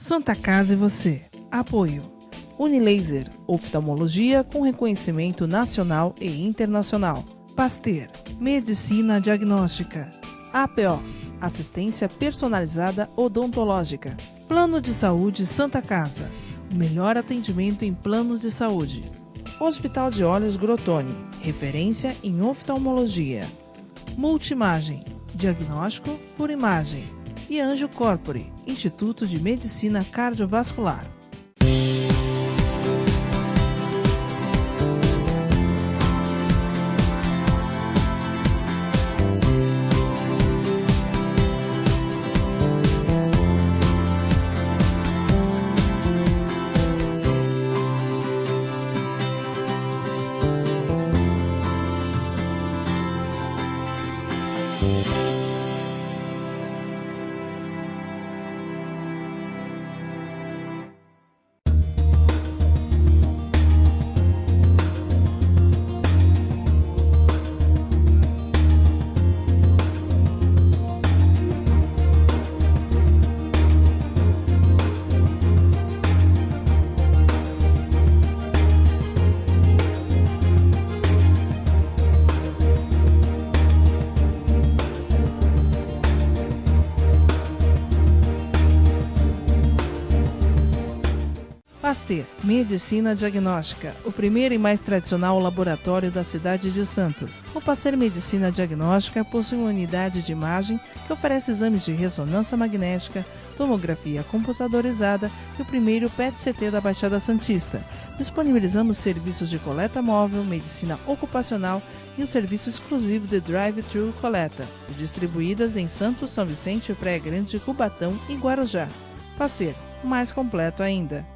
Santa Casa e você. Apoio. Unilaser, oftalmologia com reconhecimento nacional e internacional. Pasteur, medicina diagnóstica. APO, assistência personalizada odontológica. Plano de Saúde Santa Casa, o melhor atendimento em plano de saúde. Hospital de Olhos Grotoni, referência em oftalmologia. Multimagem, diagnóstico por imagem. E Anjo Corpore, Instituto de Medicina Cardiovascular. Pasteur, Medicina Diagnóstica, o primeiro e mais tradicional laboratório da cidade de Santos. O Pasteur Medicina Diagnóstica possui uma unidade de imagem que oferece exames de ressonância magnética, tomografia computadorizada e o primeiro PET-CT da Baixada Santista. Disponibilizamos serviços de coleta móvel, medicina ocupacional e um serviço exclusivo de drive-thru coleta, distribuídas em Santos, São Vicente, Praia Grande de Cubatão e Guarujá. Pasteur, mais completo ainda.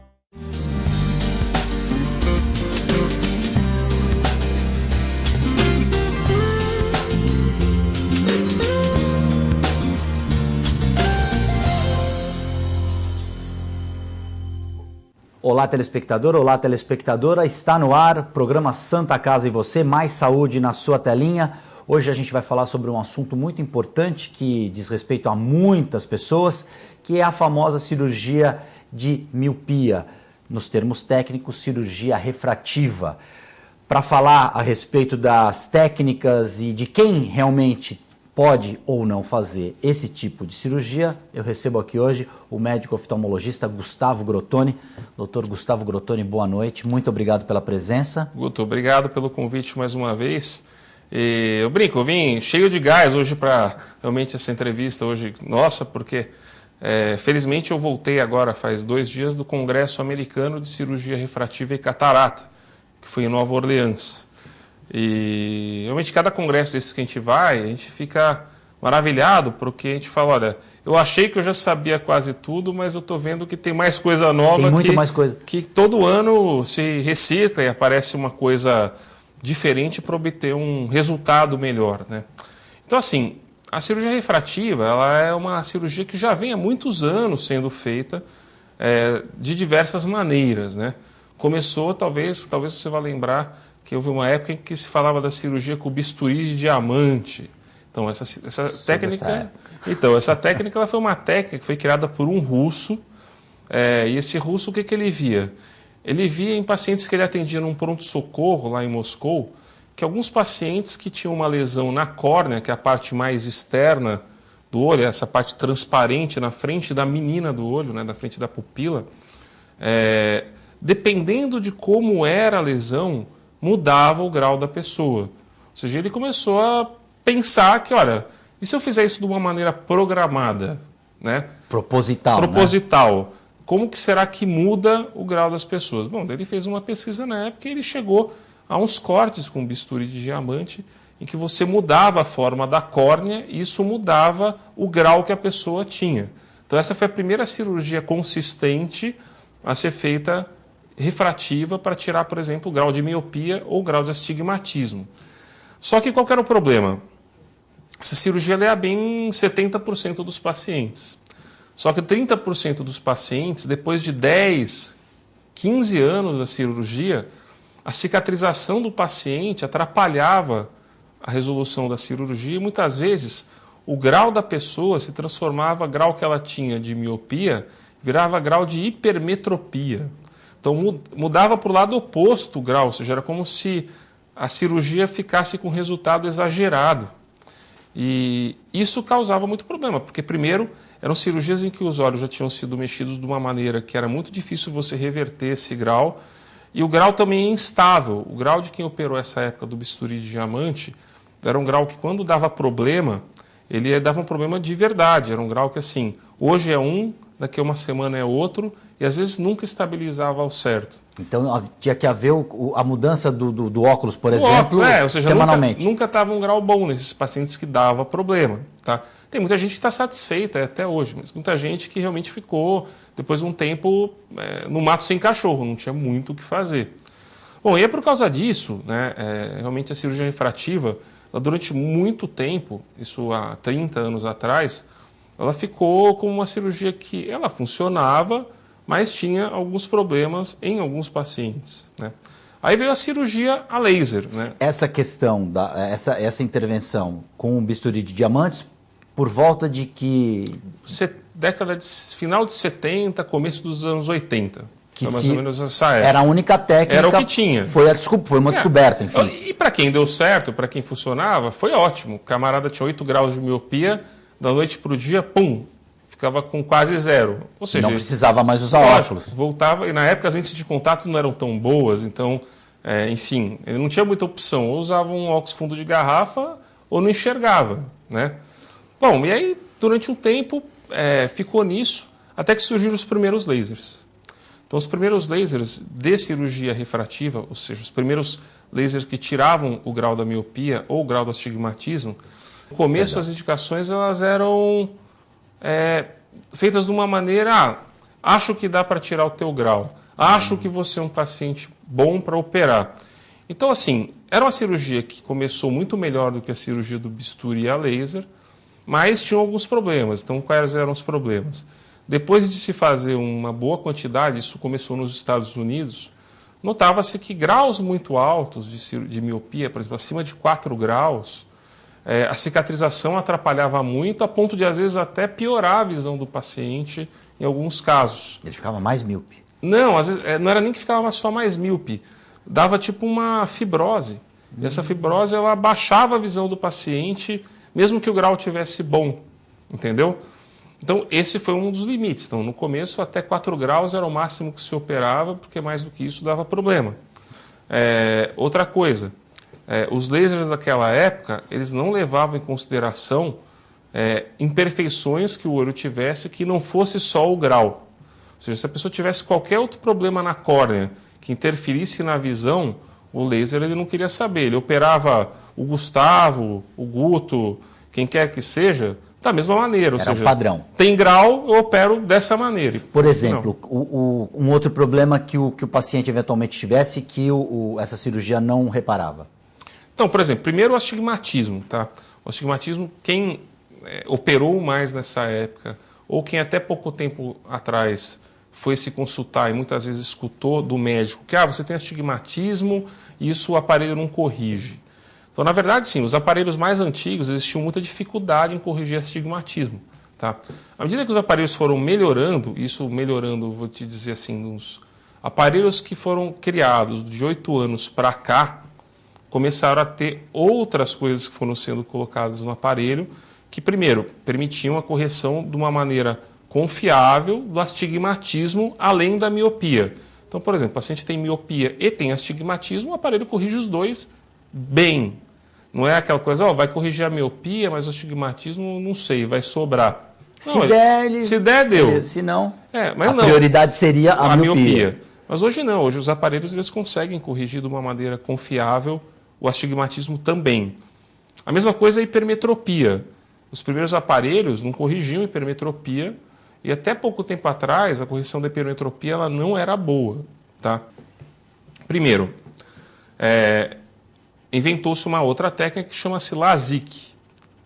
Olá, telespectador, olá, telespectadora. Está no ar, programa Santa Casa e Você, mais saúde na sua telinha. Hoje a gente vai falar sobre um assunto muito importante que diz respeito a muitas pessoas, que é a famosa cirurgia de miopia. Nos termos técnicos, cirurgia refrativa. Para falar a respeito das técnicas e de quem realmente pode ou não fazer esse tipo de cirurgia, eu recebo aqui hoje o médico oftalmologista Gustavo Grotoni. Doutor Gustavo Grotoni, boa noite. Muito obrigado pela presença. Guto, obrigado pelo convite mais uma vez. Eu vim cheio de gás hoje para realmente essa entrevista hoje, nossa, porque felizmente eu voltei agora faz 2 dias do Congresso Americano de Cirurgia Refrativa e Catarata, que foi em Nova Orleans. E realmente cada congresso desses que a gente fica maravilhado, porque a gente fala, olha, eu achei que eu já sabia quase tudo, mas eu estou vendo que tem mais coisa nova, mais coisa que todo ano se recicla e aparece uma coisa diferente para obter um resultado melhor, né? Então assim, a cirurgia refrativa, ela é uma cirurgia que já vem há muitos anos sendo feita de diversas maneiras, né? Começou, talvez você vá lembrar, que houve uma época em que se falava da cirurgia com bisturi de diamante. Então, essa técnica... Essa técnica ela foi uma técnica que foi criada por um russo. E esse russo, o que ele via? Ele via em pacientes que ele atendia num pronto-socorro lá em Moscou, que alguns pacientes que tinham uma lesão na córnea, que é a parte mais externa do olho, essa parte transparente na frente da menina do olho, né, na frente da pupila, dependendo de como era a lesão, mudava o grau da pessoa. Ou seja, ele começou a pensar que, olha, e se eu fizer isso de uma maneira programada, né? Proposital, né? Como que será que muda o grau das pessoas? Bom, ele fez uma pesquisa na época e ele chegou a uns cortes com bisturi de diamante em que você mudava a forma da córnea e isso mudava o grau que a pessoa tinha. Então essa foi a primeira cirurgia consistente a ser feita refrativa para tirar, por exemplo, o grau de miopia ou o grau de astigmatismo. Só que qual que era o problema? Essa cirurgia é bem em 70% dos pacientes. Só que 30% dos pacientes, depois de 10, 15 anos da cirurgia, a cicatrização do paciente atrapalhava a resolução da cirurgia e muitas vezes o grau da pessoa se transformava, grau que ela tinha de miopia, virava grau de hipermetropia. Então mudava para o lado oposto o grau, ou seja, era como se a cirurgia ficasse com resultado exagerado. E isso causava muito problema, porque primeiro eram cirurgias em que os olhos já tinham sido mexidos de uma maneira que era muito difícil você reverter esse grau, e o grau também é instável. O grau de quem operou essa época do bisturi de diamante era um grau que quando dava problema, ele dava um problema de verdade, era um grau que assim, hoje é um, daqui a uma semana é outro, e às vezes nunca estabilizava ao certo. Então tinha que haver a mudança do óculos, por exemplo, ou seja, semanalmente. Nunca estava um grau bom nesses pacientes que dava problema. Tá? Tem muita gente que está satisfeita até hoje, mas muita gente que realmente ficou, depois de um tempo, no mato sem cachorro, não tinha muito o que fazer. Bom, e é por causa disso, né, realmente a cirurgia refrativa, ela, durante muito tempo, isso há 30 anos atrás, ela ficou como uma cirurgia que ela funcionava, mas tinha alguns problemas em alguns pacientes, né? Aí veio a cirurgia a laser, né? Essa questão, essa intervenção com o bisturi de diamantes, por volta de que... Final de 70, começo dos anos 80. Que mais ou menos essa época. Era a única técnica. Era o que tinha. Foi uma descoberta, enfim. E para quem deu certo, para quem funcionava, foi ótimo. O camarada tinha 8 graus de miopia, da noite para o dia, pum, ficava com quase zero. Ou seja, não precisava mais usar óculos. Voltava, e na época as lentes de contato não eram tão boas, então, enfim, ele não tinha muita opção. Ou usava um óculos fundo de garrafa ou não enxergava, né? Bom, e aí, durante um tempo, ficou nisso, até que surgiram os primeiros lasers. Então, os primeiros lasers de cirurgia refrativa, ou seja, os primeiros lasers que tiravam o grau da miopia ou o grau do astigmatismo, no começo as indicações elas eram feitas de uma maneira, acho que dá para tirar o teu grau, acho que você é um paciente bom para operar. Então, assim, era uma cirurgia que começou muito melhor do que a cirurgia do bisturi a laser, mas tinha alguns problemas. Então, quais eram os problemas? Depois de se fazer uma boa quantidade, isso começou nos Estados Unidos, notava-se que graus muito altos de miopia, por exemplo, acima de 4 graus, a cicatrização atrapalhava muito, a ponto de, às vezes, até piorar a visão do paciente em alguns casos. Ele ficava mais míope? Não, às vezes, não era nem que ficava só mais míope, dava tipo uma fibrose. E essa fibrose ela abaixava a visão do paciente, mesmo que o grau tivesse bom, entendeu? Então, esse foi um dos limites. Então, no começo, até 4 graus era o máximo que se operava, porque mais do que isso dava problema. Outra coisa, os lasers daquela época, eles não levavam em consideração imperfeições que o olho tivesse que não fosse só o grau. Ou seja, se a pessoa tivesse qualquer outro problema na córnea que interferisse na visão, o laser ele não queria saber. Ele operava o Gustavo, o Guto, quem quer que seja, da mesma maneira. Ou seja, um padrão. Tem grau, eu opero dessa maneira. Por exemplo, um outro problema que o paciente eventualmente tivesse que essa cirurgia não reparava. Então, por exemplo, primeiro o astigmatismo. Tá? O astigmatismo, quem operou mais nessa época, ou quem até pouco tempo atrás foi se consultar e muitas vezes escutou do médico que você tem astigmatismo e isso o aparelho não corrige. Então, na verdade, sim, os aparelhos mais antigos existiam muita dificuldade em corrigir astigmatismo. Tá? À medida que os aparelhos foram melhorando, vou te dizer assim, uns aparelhos que foram criados de 8 anos para cá, começaram a ter outras coisas que foram sendo colocadas no aparelho, que, primeiro, permitiam a correção de uma maneira confiável do astigmatismo além da miopia. Então, por exemplo, o paciente tem miopia e tem astigmatismo, o aparelho corrige os dois bem. Não é aquela coisa, vai corrigir a miopia, mas o astigmatismo, não sei, vai sobrar. Se der, deu. Se não, mas prioridade seria a miopia. Mas hoje não, hoje os aparelhos eles conseguem corrigir de uma maneira confiável o astigmatismo também. A mesma coisa é a hipermetropia. Os primeiros aparelhos não corrigiam hipermetropia e até pouco tempo atrás a correção da hipermetropia ela não era boa. Tá? Primeiro, inventou-se uma outra técnica que chama-se LASIK.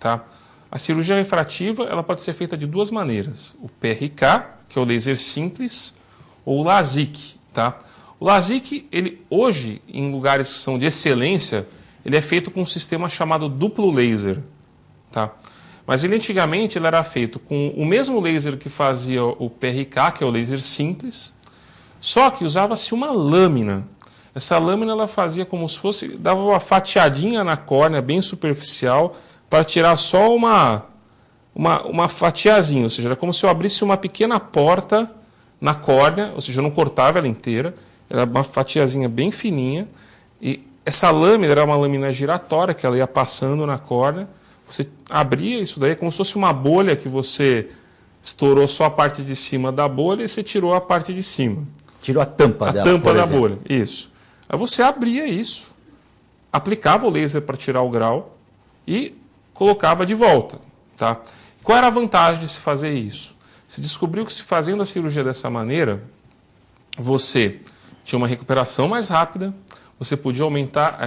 Tá? A cirurgia refrativa ela pode ser feita de duas maneiras. O PRK, que é o laser simples, ou o LASIK. Tá? O LASIK, ele, hoje, em lugares que são de excelência, ele é feito com um sistema chamado duplo laser. Tá? Mas ele antigamente ele era feito com o mesmo laser que fazia o PRK, que é o laser simples, só que usava-se uma lâmina. Essa lâmina ela fazia como se fosse, dava uma fatiadinha na córnea, bem superficial, para tirar só uma fatiazinha, ou seja, era como se eu abrisse uma pequena porta na córnea, ou seja, eu não cortava ela inteira, era uma fatiazinha bem fininha, e essa lâmina era uma lâmina giratória, que ela ia passando na córnea, você abria isso daí como se fosse uma bolha que você estourou só a parte de cima da bolha e você tirou a parte de cima. Tirou a tampa dela, a tampa da exemplo. bolha, isso. Aí você abria isso, aplicava o laser para tirar o grau e colocava de volta. Tá? Qual era a vantagem de se fazer isso? Se descobriu que se fazendo a cirurgia dessa maneira, você tinha uma recuperação mais rápida, você podia aumentar,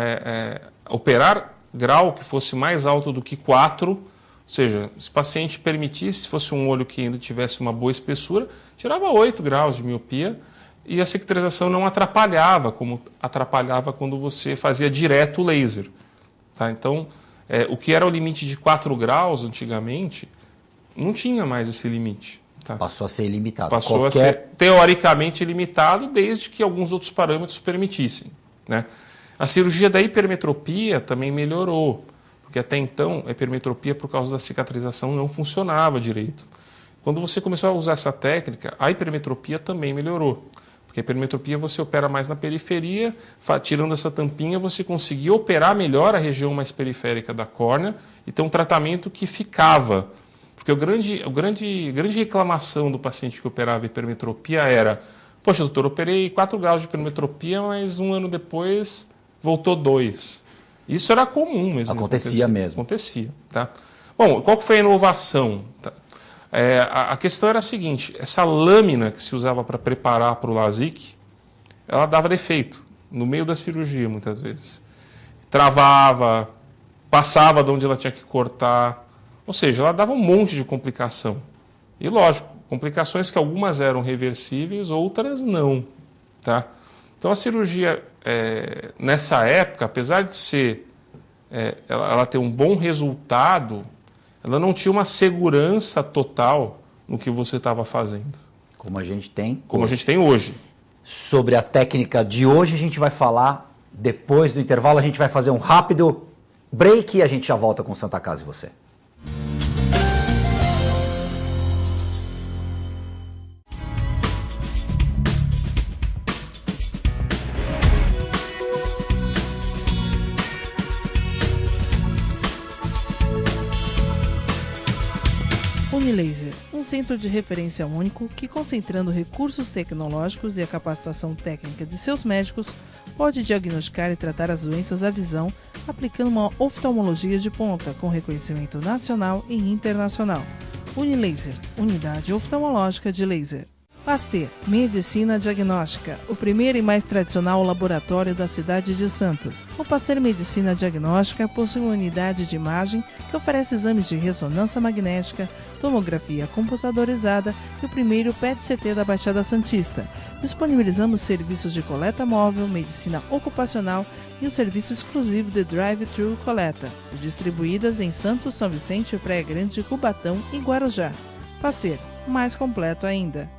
operar grau que fosse mais alto do que 4, ou seja, se o paciente permitisse, se fosse um olho que ainda tivesse uma boa espessura, tirava 8 graus de miopia e a cicatrização não atrapalhava, como atrapalhava quando você fazia direto o laser. Tá? Então, o que era o limite de 4 graus antigamente, não tinha mais esse limite. Tá? Passou a ser ilimitado. Passou a ser teoricamente ilimitado, desde que alguns outros parâmetros permitissem. Né? A cirurgia da hipermetropia também melhorou, porque até então a hipermetropia, por causa da cicatrização, não funcionava direito. Quando você começou a usar essa técnica, a hipermetropia também melhorou. Porque a hipermetropia você opera mais na periferia, tirando essa tampinha, você conseguia operar melhor a região mais periférica da córnea e ter um tratamento que ficava. Porque a grande reclamação do paciente que operava hipermetropia era: poxa, doutor, operei 4 graus de hipermetropia, mas um ano depois voltou 2. Isso era comum mesmo. Acontecia mesmo. Acontecia. Tá? Bom, qual que foi a inovação? Tá? A questão era a seguinte: essa lâmina que se usava para preparar para o LASIK, ela dava defeito no meio da cirurgia, muitas vezes. Travava, passava de onde ela tinha que cortar, ou seja, ela dava um monte de complicação. E lógico, complicações que algumas eram reversíveis, outras não. Tá? Então a cirurgia, nessa época, apesar de ser, ela ter um bom resultado, ela não tinha uma segurança total no que você estava fazendo. Como a gente tem Como hoje. A gente tem hoje. Sobre a técnica de hoje, a gente vai falar depois do intervalo. A gente vai fazer um rápido break e a gente já volta com Santa Casa e você. Unilaser, um centro de referência único que, concentrando recursos tecnológicos e a capacitação técnica de seus médicos, pode diagnosticar e tratar as doenças da visão, aplicando uma oftalmologia de ponta com reconhecimento nacional e internacional. Unilaser, unidade oftalmológica de laser. Pasteur, Medicina Diagnóstica, o primeiro e mais tradicional laboratório da cidade de Santos. O Pasteur Medicina Diagnóstica possui uma unidade de imagem que oferece exames de ressonância magnética, tomografia computadorizada e o primeiro PET-CT da Baixada Santista. Disponibilizamos serviços de coleta móvel, medicina ocupacional e um serviço exclusivo de drive-thru coleta, distribuídas em Santos, São Vicente, Praia Grande, Cubatão e Guarujá. Pasteur, mais completo ainda.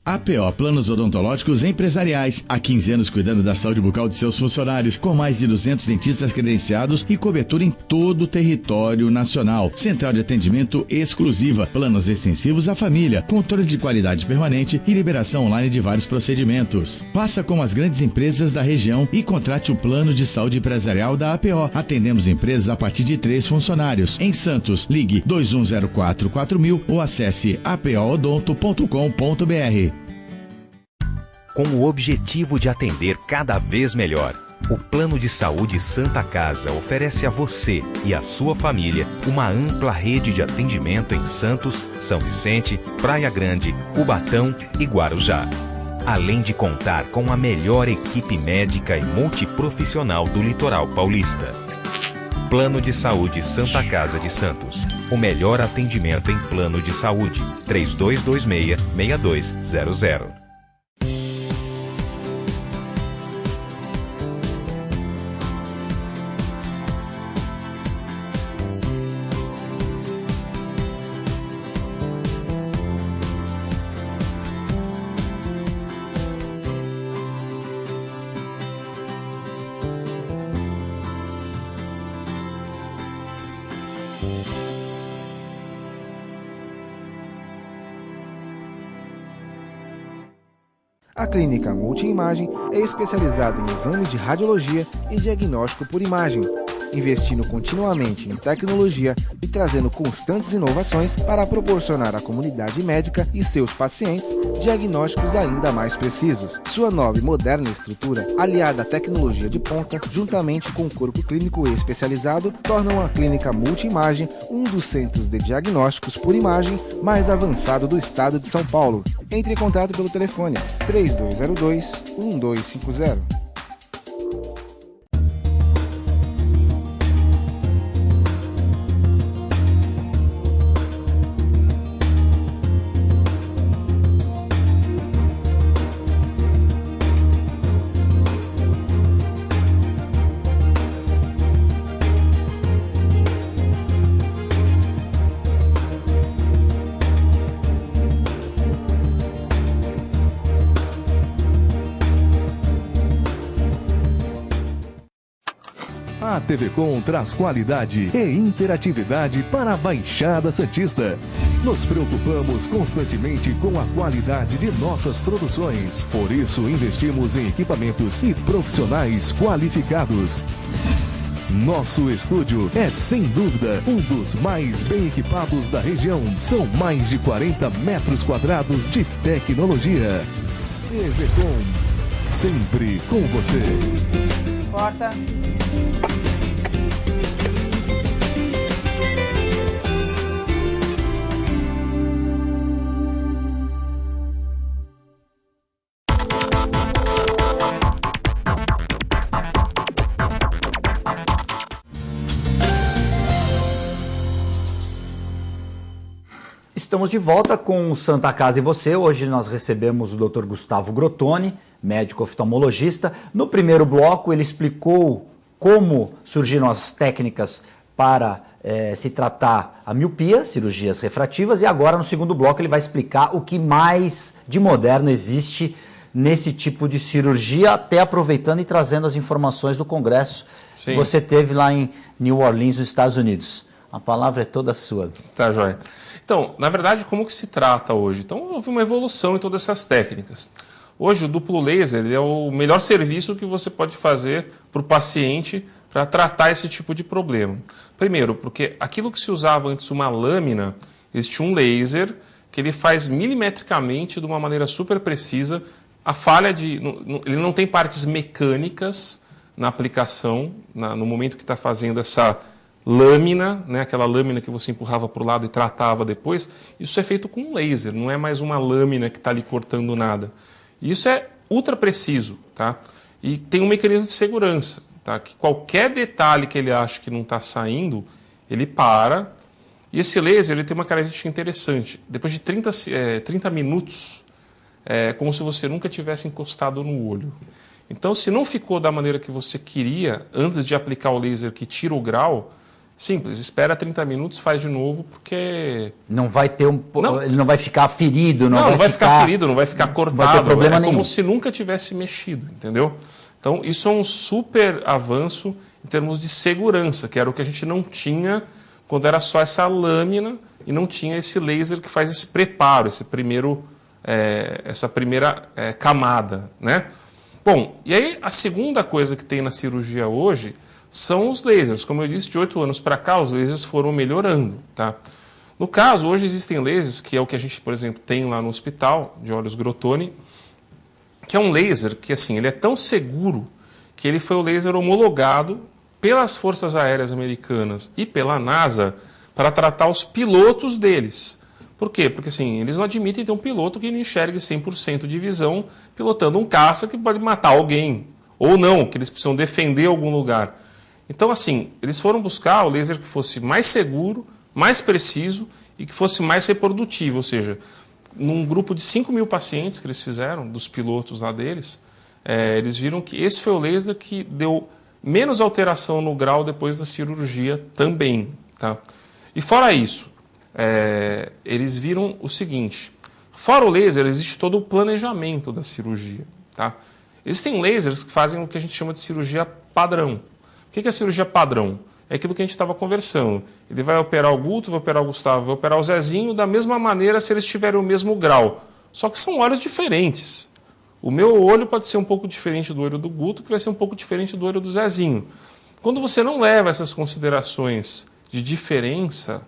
APO Planos Odontológicos Empresariais. Há 15 anos cuidando da saúde bucal de seus funcionários, com mais de 200 dentistas credenciados e cobertura em todo o território nacional. Central de atendimento exclusiva, planos extensivos à família, controle de qualidade permanente e liberação online de vários procedimentos. Faça como as grandes empresas da região e contrate o plano de saúde empresarial da APO. Atendemos empresas a partir de 3 funcionários. Em Santos, ligue 2104-4000 ou acesse apoodonto.com.br. Com o objetivo de atender cada vez melhor, o Plano de Saúde Santa Casa oferece a você e a sua família uma ampla rede de atendimento em Santos, São Vicente, Praia Grande, Cubatão e Guarujá. Além de contar com a melhor equipe médica e multiprofissional do litoral paulista. Plano de Saúde Santa Casa de Santos. O melhor atendimento em plano de saúde. 3226-6200. A clínica Multiimagem é especializada em exames de radiologia e diagnóstico por imagem, investindo continuamente em tecnologia e trazendo constantes inovações para proporcionar à comunidade médica e seus pacientes diagnósticos ainda mais precisos. Sua nova e moderna estrutura, aliada à tecnologia de ponta, juntamente com o corpo clínico especializado, tornam a clínica Multiimagem um dos centros de diagnósticos por imagem mais avançado do estado de São Paulo. Entre em contato pelo telefone 3202-1250. A TV Com traz qualidade e interatividade para a Baixada Santista. Nos preocupamos constantemente com a qualidade de nossas produções. Por isso, investimos em equipamentos e profissionais qualificados. Nosso estúdio é, sem dúvida, um dos mais bem equipados da região. São mais de 40 metros quadrados de tecnologia. TV Com, sempre com você. Corta. Estamos de volta com o Santa Casa e Você. Hoje nós recebemos o Dr. Gustavo Grottoni, médico oftalmologista. No primeiro bloco ele explicou como surgiram as técnicas para se tratar a miopia, cirurgias refrativas, e agora no segundo bloco ele vai explicar o que mais de moderno existe nesse tipo de cirurgia, até aproveitando e trazendo as informações do congresso que você teve lá em New Orleans, nos Estados Unidos. A palavra é toda sua. Tá, joia. Então, na verdade, como que se trata hoje? Então, houve uma evolução em todas essas técnicas. Hoje, o duplo laser é o melhor serviço que você pode fazer para o paciente para tratar esse tipo de problema. Primeiro, porque aquilo que se usava antes, uma lâmina, existe um laser que ele faz milimetricamente, de uma maneira super precisa, a falha de... Ele não tem partes mecânicas na aplicação, no momento que está fazendo essa lâmina, né, aquela lâmina que você empurrava para o lado e tratava depois, isso é feito com um laser, não é mais uma lâmina que está ali cortando nada. Isso é ultra preciso, tá? E tem um mecanismo de segurança, tá? Que qualquer detalhe que ele acha que não está saindo, ele para. E esse laser ele tem uma característica interessante. Depois de 30 minutos, é como se você nunca tivesse encostado no olho. Então, se não ficou da maneira que você queria, antes de aplicar o laser que tira o grau, simples, espera 30 minutos, faz de novo, porque... Não vai ter ele não vai ficar ferido, não vai ficar ferido, não vai ficar cortado. Não vai ter problema nenhum. Como se nunca tivesse mexido, entendeu? Então, isso é um super avanço em termos de segurança, que era o que a gente não tinha quando era só essa lâmina e não tinha esse laser que faz esse preparo, essa primeira camada, né? Bom, e aí a segunda coisa que tem na cirurgia hoje são os lasers. Como eu disse, de 8 anos para cá, os lasers foram melhorando, tá? No caso, hoje existem lasers, que é o que a gente, por exemplo, tem lá no hospital de olhos Grottoni, que é um laser que, assim, ele é tão seguro que ele foi o laser homologado pelas Forças Aéreas Americanas e pela NASA para tratar os pilotos deles. Por quê? Porque, assim, eles não admitem ter um piloto que não enxergue 100% de visão pilotando um caça que pode matar alguém. Ou não, que eles precisam defender algum lugar. Então, assim, eles foram buscar o laser que fosse mais seguro, mais preciso e que fosse mais reprodutivo. Ou seja, num grupo de 5.000 pacientes que eles fizeram, dos pilotos lá deles, eles viram que esse foi o laser que deu menos alteração no grau depois da cirurgia também, tá? E fora isso, eles viram o seguinte: fora o laser, existe todo o planejamento da cirurgia, tá? Existem lasers que fazem o que a gente chama de cirurgia padrão. O que é a cirurgia padrão? É aquilo que a gente estava conversando. Ele vai operar o Guto, vai operar o Gustavo, vai operar o Zezinho da mesma maneira se eles tiverem o mesmo grau. Só que são olhos diferentes. O meu olho pode ser um pouco diferente do olho do Guto, que vai ser um pouco diferente do olho do Zezinho. Quando você não leva essas considerações de diferença,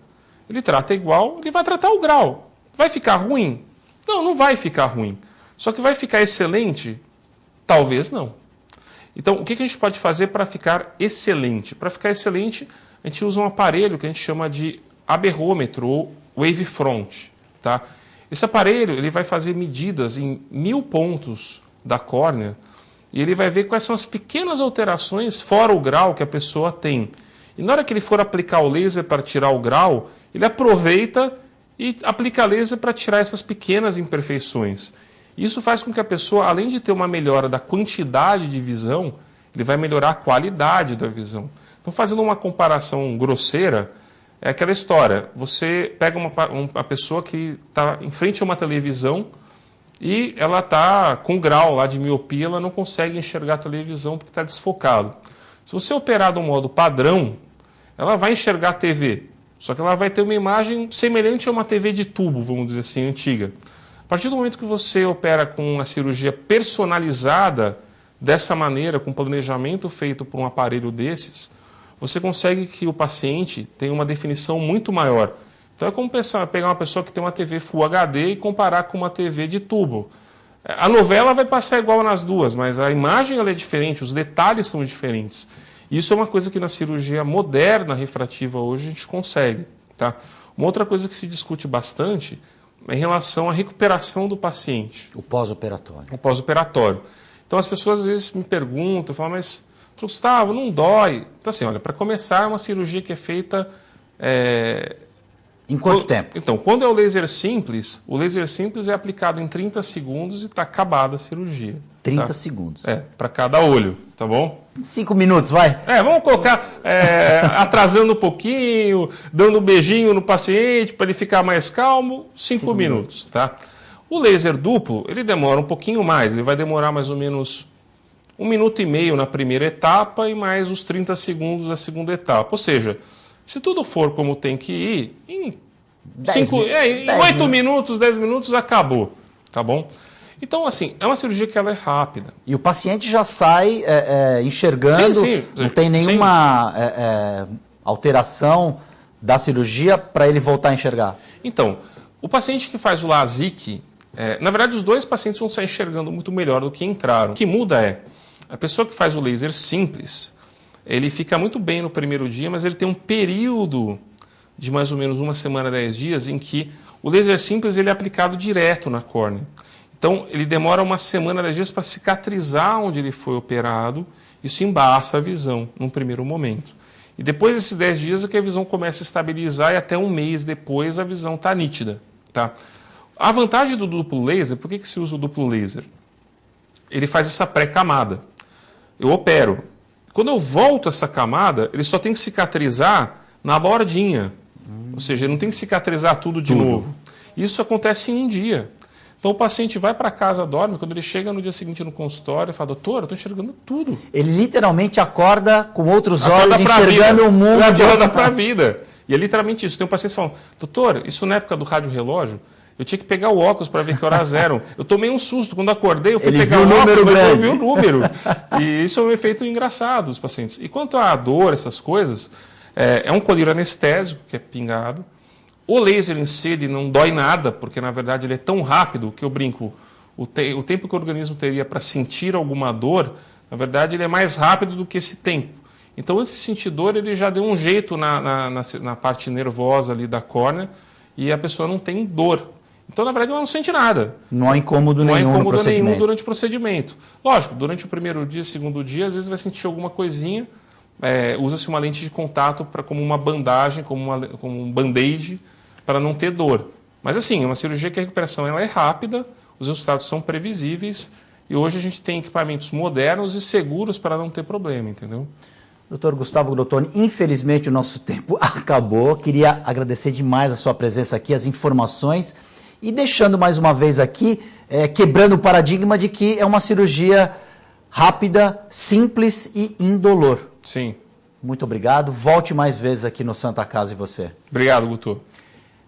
ele trata igual, ele vai tratar o grau. Vai ficar ruim? Não, não vai ficar ruim. Só que vai ficar excelente? Talvez não. Então, o que a gente pode fazer para ficar excelente? Para ficar excelente, a gente usa um aparelho que a gente chama de aberrômetro ou wavefront. Tá? Esse aparelho ele vai fazer medidas em 1000 pontos da córnea e ele vai ver quais são as pequenas alterações fora o grau que a pessoa tem. E na hora que ele for aplicar o laser para tirar o grau, ele aproveita e aplica laser para tirar essas pequenas imperfeições. Isso faz com que a pessoa, além de ter uma melhora da quantidade de visão, ele vai melhorar a qualidade da visão. Então, fazendo uma comparação grosseira, é aquela história. Você pega uma pessoa que está em frente a uma televisão e ela está com grau lá de miopia, ela não consegue enxergar a televisão porque está desfocado. Se você operar de um modo padrão, ela vai enxergar a TV, só que ela vai ter uma imagem semelhante a uma TV de tubo, vamos dizer assim, antiga. A partir do momento que você opera com uma cirurgia personalizada, dessa maneira, com planejamento feito por um aparelho desses, você consegue que o paciente tenha uma definição muito maior. Então é como pegar uma pessoa que tem uma TV Full HD e comparar com uma TV de tubo. A novela vai passar igual nas duas, mas a imagem ela é diferente, os detalhes são diferentes. Isso é uma coisa que na cirurgia moderna refrativa hoje a gente consegue. Tá? Uma outra coisa que se discute bastante é em relação à recuperação do paciente. O pós-operatório. O pós-operatório. Então as pessoas às vezes me perguntam, falam, mas Gustavo, não dói? Então assim, olha, para começar é uma cirurgia que é feita... Em quanto tempo? Então, quando é o laser simples é aplicado em 30 segundos e está acabada a cirurgia. 30 tá? segundos. Para cada olho, tá bom? 5 minutos, vai. Vamos colocar atrasando um pouquinho, dando um beijinho no paciente para ele ficar mais calmo, 5 minutos, tá? O laser duplo, ele demora um pouquinho mais, ele vai demorar mais ou menos 1 minuto e meio na primeira etapa e mais os 30 segundos da segunda etapa. Ou seja, se tudo for como tem que ir, em 8 minutos, 10 minutos, acabou, tá bom? Então, assim, é uma cirurgia que ela é rápida. E o paciente já sai enxergando, sim, não tem nenhuma alteração da cirurgia para ele voltar a enxergar? Então, o paciente que faz o LASIK, na verdade os dois pacientes vão sair enxergando muito melhor do que entraram. O que muda é, a pessoa que faz o laser simples, ele fica muito bem no primeiro dia, mas ele tem um período de mais ou menos 1 semana, 10 dias, em que o laser simples ele é aplicado direto na córnea. Então, ele demora 1 semana, 10 dias para cicatrizar onde ele foi operado. Isso embaça a visão num primeiro momento. E depois desses 10 dias é que a visão começa a estabilizar e até 1 mês depois a visão está nítida. Tá? A vantagem do duplo laser, por que se usa o duplo laser? Ele faz essa pré-camada. Eu opero. Quando eu volto essa camada, ele só tem que cicatrizar na bordinha. Ou seja, ele não tem que cicatrizar tudo de novo. Isso acontece em 1 dia. Então o paciente vai para casa, dorme, quando ele chega no dia seguinte no consultório, fala, doutor, eu estou enxergando tudo. Ele literalmente acorda com outros olhos, enxergando o mundo. Acorda para a vida. E é literalmente isso. Tem um paciente que fala, doutor, isso na época do rádio relógio, eu tinha que pegar o óculos para ver que horas eram. Eu tomei um susto. Quando acordei, eu fui pegar o óculos, mas eu vi o número. E isso é um efeito engraçado dos pacientes. E quanto à dor, essas coisas, é um colírio anestésico, que é pingado. O laser em si ele não dói nada, porque na verdade ele é tão rápido que eu brinco, o tempo que o organismo teria para sentir alguma dor, na verdade ele é mais rápido do que esse tempo. Então esse sentir dor ele já deu um jeito na parte nervosa ali da córnea e a pessoa não tem dor. Então na verdade ela não sente nada. Não há incômodo nenhum no procedimento. Nenhum durante o procedimento. Lógico, durante o primeiro dia, segundo dia, às vezes vai sentir alguma coisinha, usa-se uma lente de contato como uma bandagem, como um band-aid, para não ter dor. Mas assim, é uma cirurgia que a recuperação ela é rápida, os resultados são previsíveis e hoje a gente tem equipamentos modernos e seguros para não ter problema, entendeu? Doutor Gustavo Grottoni, infelizmente o nosso tempo acabou. Queria agradecer demais a sua presença aqui, as informações e deixando mais uma vez aqui, quebrando o paradigma de que é uma cirurgia rápida, simples e indolor. Sim. Muito obrigado. Volte mais vezes aqui no Santa Casa e você. Obrigado, Guto.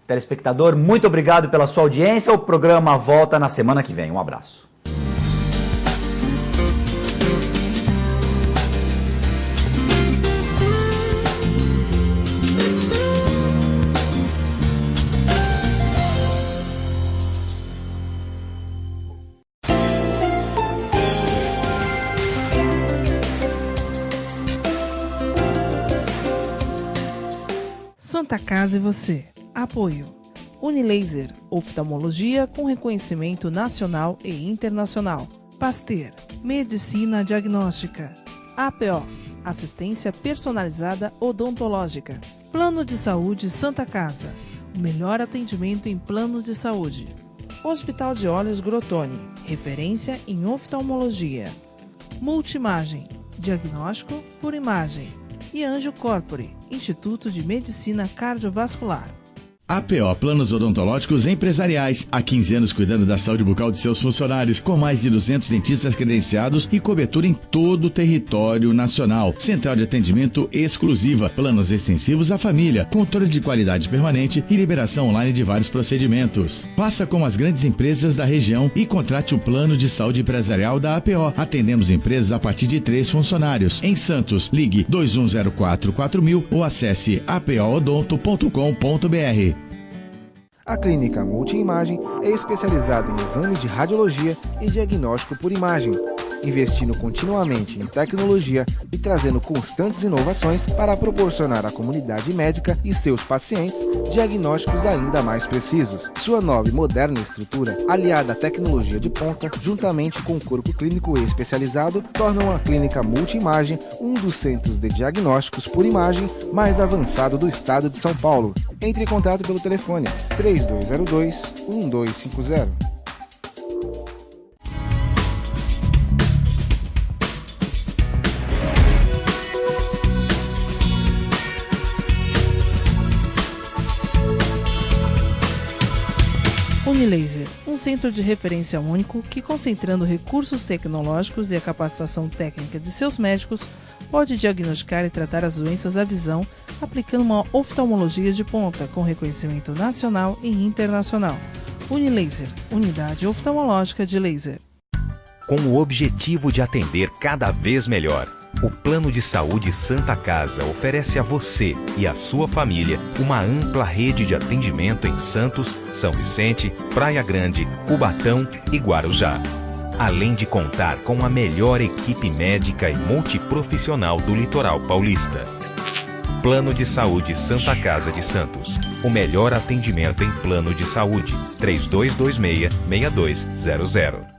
Telespectador, muito obrigado pela sua audiência. O programa volta na semana que vem. Um abraço. Santa Casa e você. Apoio. Unilaser, oftalmologia com reconhecimento nacional e internacional. Pasteur, medicina diagnóstica. APO, assistência personalizada odontológica. Plano de Saúde Santa Casa, o melhor atendimento em plano de saúde. Hospital de Olhos Grotone, referência em oftalmologia. Multimagem, diagnóstico por imagem. E Anjo Corpore, Instituto de Medicina Cardiovascular. APO Planos Odontológicos Empresariais. Há 15 anos cuidando da saúde bucal de seus funcionários, com mais de 200 dentistas credenciados e cobertura em todo o território nacional. Central de atendimento exclusiva, planos extensivos à família, controle de qualidade permanente e liberação online de vários procedimentos. Faça como as grandes empresas da região e contrate o plano de saúde empresarial da APO. Atendemos empresas a partir de 3 funcionários. Em Santos, ligue 2104-4000 ou acesse apoodonto.com.br. A Clínica Multiimagem é especializada em exames de radiologia e diagnóstico por imagem, investindo continuamente em tecnologia e trazendo constantes inovações para proporcionar à comunidade médica e seus pacientes diagnósticos ainda mais precisos. Sua nova e moderna estrutura, aliada à tecnologia de ponta, juntamente com o corpo clínico especializado, tornam a Clínica Multiimagem um dos centros de diagnósticos por imagem mais avançado do estado de São Paulo. Entre em contato pelo telefone 3202-1250. Unilaser, um centro de referência único que, concentrando recursos tecnológicos e a capacitação técnica de seus médicos, pode diagnosticar e tratar as doenças da visão, aplicando uma oftalmologia de ponta com reconhecimento nacional e internacional. Unilaser, unidade oftalmológica de laser. Com o objetivo de atender cada vez melhor, o Plano de Saúde Santa Casa oferece a você e a sua família uma ampla rede de atendimento em Santos, São Vicente, Praia Grande, Cubatão e Guarujá. Além de contar com a melhor equipe médica e multiprofissional do litoral paulista. Plano de Saúde Santa Casa de Santos. O melhor atendimento em plano de saúde. 3226-6200.